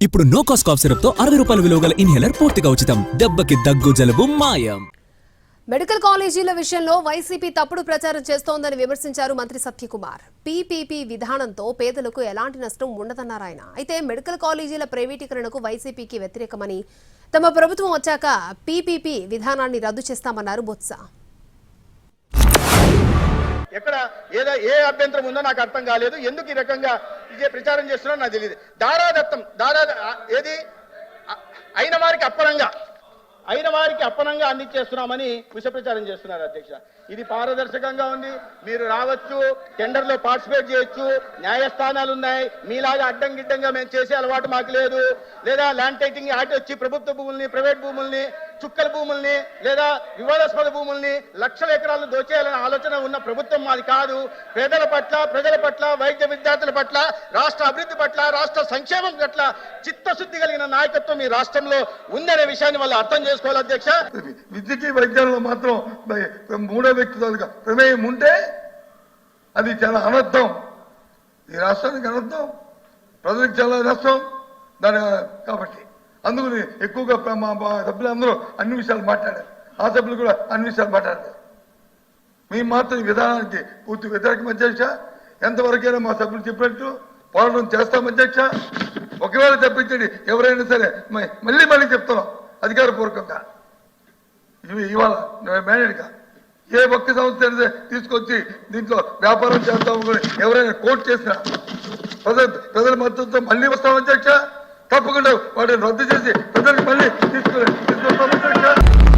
ఇప్పుడు no cost cough syrup తో 60 రూపాయల విలువ గల ఇన్హేలర్ పూర్తిగా ఉచితం. దెబ్బకి దగ్గు జలుబు మాయం. మెడికల్ కాలేజీల విషయంలో వైసీపీ తప్పుడు ప్రచారం చేస్తోందని విమర్శించారు మంత్రి సత్యకుమార్. పీపీపీ విధానంతో పేదలకు ఎలాంటి నష్టం ఉండదన్నారు ఆయన. అయితే మెడికల్ కాలేజీల ప్రైవేటీకరణకు వైసీపీకి వ్యతిరేకమని, తమ ప్రభుత్వం వచ్చాక పీపీపీ విధానాన్ని రద్దు చేస్తామన్నారు బొత్స. ఎక్కడ ఏ అభ్యంతరం ఉందో నాకు అర్థం కాలేదు. ఎందుకు ఈ రకంగా ఇదే ప్రచారం చేస్తున్నారో నాకు తెలియదు. ఏది అయిన వారికి అప్పనంగా అందించేస్తున్నామని విష ప్రచారం చేస్తున్నారు అధ్యక్ష. ఇది పారదర్శకంగా ఉంది. మీరు రావచ్చు, టెండర్లో పార్టిసిపేట్ చేయొచ్చు, న్యాయస్థానాలు ఉన్నాయి. మీలాగా అడ్డం గిడ్డంగా మేము చేసే అలవాటు మాకు లేదు. లేదా ల్యాండ్ టైటింగ్ యాక్ట్ వచ్చి ప్రభుత్వ భూముల్ని, ప్రైవేట్ భూముల్ని, చుక్కల భూముల్ని లేదా వివాదాస్పద భూముల్ని లక్షల ఎకరాలను దోచేయాలనే ఆలోచన ఉన్న ప్రభుత్వం మాది కాదు. పేదల పట్ల, ప్రజల పట్ల, వైద్య విద్యార్థుల పట్ల, రాష్ట్ర అభివృద్ధి పట్ల, రాష్ట్ర సంక్షేమం పట్ల చిత్తశుద్ధి కలిగిన నాయకత్వం ఈ రాష్ట్రంలో ఉందనే విషయాన్ని వాళ్ళు అర్థం చేసుకోవాలి అధ్యక్ష. విద్యకి వైద్యంలో మాత్రం మూడో వ్యక్తులుగా ప్రమేయం ఉంటే అది చాలా అనర్థం. ఈ రాష్ట్రానికి అనర్థం, ప్రజలకు చాలా నష్టం. దాని కాబట్టి అందుకని ఎక్కువగా మా సభ్యులందరూ అన్ని విషయాలు మాట్లాడారు. ఆ సభ్యులు కూడా అన్ని విషయాలు మాట్లాడారు. మేము మాత్రం ఈ విధానానికి పూర్తి వ్యతిరేకం అధ్యక్ష. ఎంతవరకైనా మా సభ్యులు చెప్పినట్టు పోరాటం చేస్తాం అధ్యక్ష. ఒకవేళ తప్పించండి ఎవరైనా సరే మళ్ళీ చెప్తున్నాం అధికారపూర్వకంగా. ఇవాళ మేనేడ్గా ఏ ఒక్క సంస్థ తీసుకొచ్చి దీంట్లో వ్యాపారం చేస్తాము ఎవరైనా కోర్టు చేసినా ప్రజల మద్దతుతో మళ్ళీ వస్తాం అధ్యక్ష. తప్పకుండా వాటిని రద్దు చేసి ప్రజలకు మళ్ళీ తీసుకొస్తాం అధ్యక్ష.